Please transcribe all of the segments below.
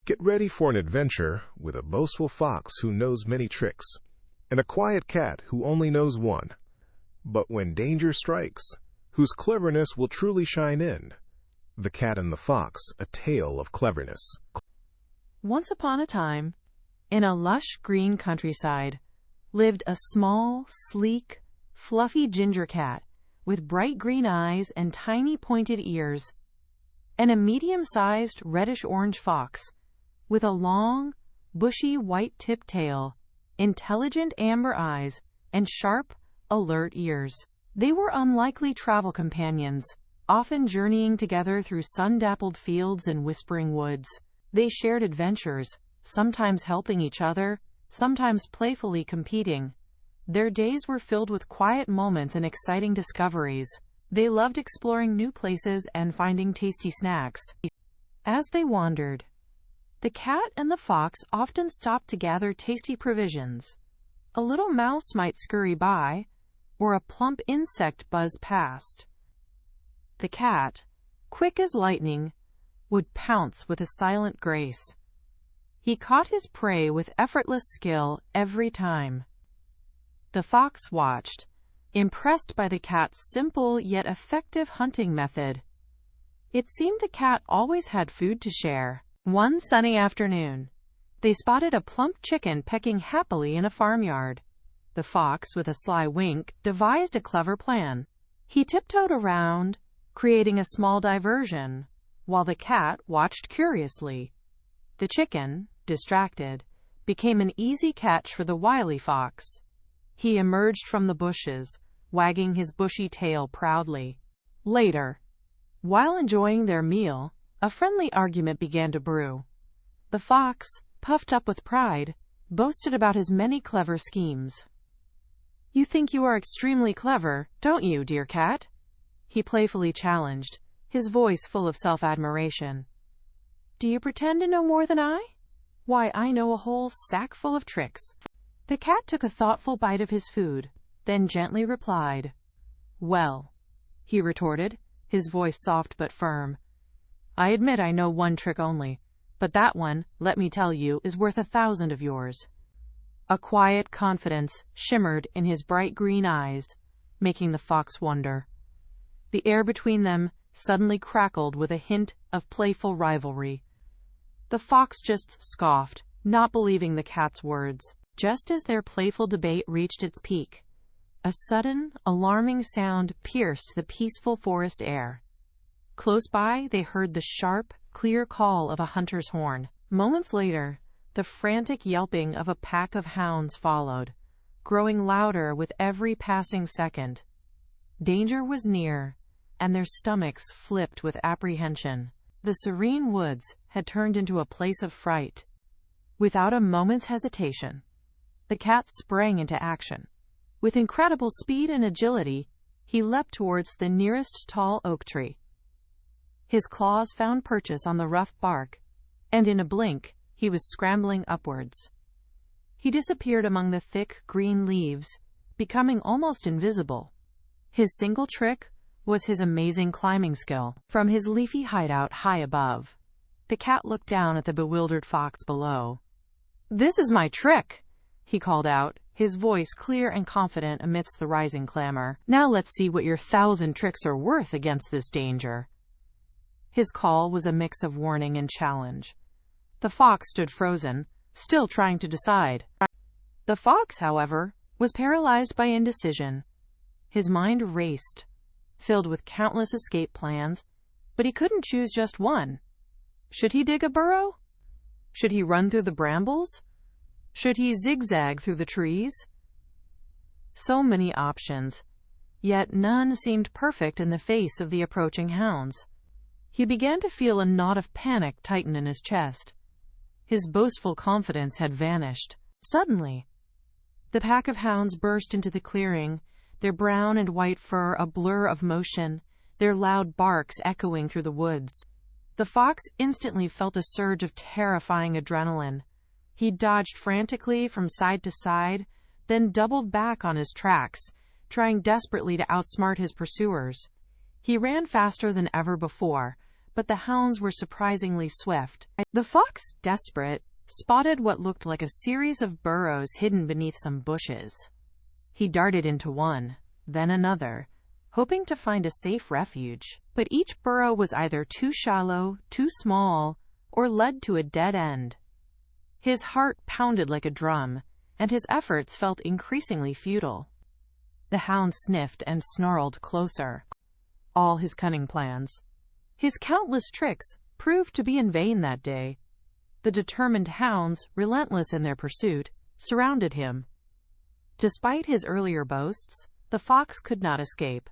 Get ready for an adventure with a boastful fox who knows many tricks, and a quiet cat who only knows one. But when danger strikes, whose cleverness will truly shine in? The Cat and the Fox, A Tale of Cleverness. Once upon a time, in a lush green countryside, lived a small, sleek, fluffy ginger cat with bright green eyes and tiny pointed ears, and a medium-sized reddish-orange fox with a long, bushy white-tipped tail, intelligent amber eyes, and sharp, alert ears. They were unlikely travel companions, often journeying together through sun-dappled fields and whispering woods. They shared adventures, sometimes helping each other, sometimes playfully competing. Their days were filled with quiet moments and exciting discoveries. They loved exploring new places and finding tasty snacks. As they wandered, the cat and the fox often stopped to gather tasty provisions. A little mouse might scurry by, or a plump insect buzz past. The cat, quick as lightning, would pounce with a silent grace. He caught his prey with effortless skill every time. The fox watched, impressed by the cat's simple yet effective hunting method. It seemed the cat always had food to share. One sunny afternoon, they spotted a plump chicken pecking happily in a farmyard. The fox, with a sly wink, devised a clever plan. He tiptoed around, creating a small diversion, while the cat watched curiously. The chicken, distracted, became an easy catch for the wily fox. He emerged from the bushes, wagging his bushy tail proudly. Later, while enjoying their meal, a friendly argument began to brew. The fox, puffed up with pride, boasted about his many clever schemes. "You think you are extremely clever, don't you, dear cat?" he playfully challenged, his voice full of self-admiration. "Do you pretend to know more than I? Why, I know a whole sack full of tricks." The cat took a thoughtful bite of his food, then gently replied. "Well," he retorted, his voice soft but firm, "I admit I know one trick only, but that one, let me tell you, is worth 1,000 of yours." A quiet confidence shimmered in his bright green eyes, making the fox wonder. The air between them suddenly crackled with a hint of playful rivalry. The fox just scoffed, not believing the cat's words. Just as their playful debate reached its peak, a sudden, alarming sound pierced the peaceful forest air. Close by, they heard the sharp, clear call of a hunter's horn. Moments later, the frantic yelping of a pack of hounds followed, growing louder with every passing second. Danger was near, and their stomachs flipped with apprehension. The serene woods had turned into a place of fright. Without a moment's hesitation, the cat sprang into action. With incredible speed and agility, he leapt towards the nearest tall oak tree. His claws found purchase on the rough bark, and in a blink, he was scrambling upwards. He disappeared among the thick green leaves, becoming almost invisible. His single trick was his amazing climbing skill. From his leafy hideout high above, the cat looked down at the bewildered fox below. "This is my trick," he called out, his voice clear and confident amidst the rising clamor. "Now let's see what your 1,000 tricks are worth against this danger." His call was a mix of warning and challenge. The fox stood frozen, still trying to decide. The fox, however, was paralyzed by indecision. His mind raced, filled with countless escape plans, but he couldn't choose just one. Should he dig a burrow? Should he run through the brambles? Should he zigzag through the trees? So many options, yet none seemed perfect in the face of the approaching hounds. He began to feel a knot of panic tighten in his chest. His boastful confidence had vanished. Suddenly, the pack of hounds burst into the clearing, their brown and white fur a blur of motion, their loud barks echoing through the woods. The fox instantly felt a surge of terrifying adrenaline. He dodged frantically from side to side, then doubled back on his tracks, trying desperately to outsmart his pursuers. He ran faster than ever before, but the hounds were surprisingly swift. The fox, desperate, spotted what looked like a series of burrows hidden beneath some bushes. He darted into one, then another, hoping to find a safe refuge. But each burrow was either too shallow, too small, or led to a dead end. His heart pounded like a drum, and his efforts felt increasingly futile. The hound sniffed and snarled closer. All his cunning plans, his countless tricks, proved to be in vain that day. The determined hounds, relentless in their pursuit, surrounded him. Despite his earlier boasts, the fox could not escape.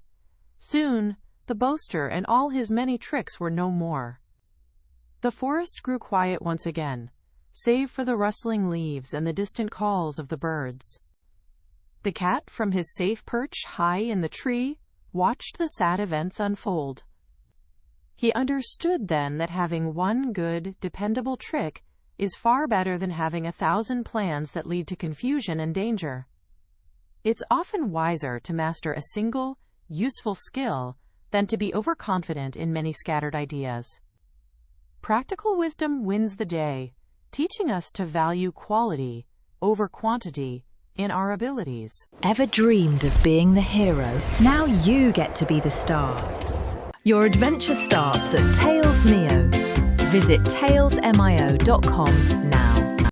Soon, the boaster and all his many tricks were no more. The forest grew quiet once again, save for the rustling leaves and the distant calls of the birds. The cat, from his safe perch high in the tree, watched the sad events unfold. He understood then that having one good, dependable trick is far better than having 1,000 plans that lead to confusion and danger. It's often wiser to master a single, useful skill than to be overconfident in many scattered ideas. Practical wisdom wins the day, teaching us to value quality over quantity in our abilities. Ever dreamed of being the hero? Now you get to be the star. Your adventure starts at TalesMio. Visit talesmio.com now.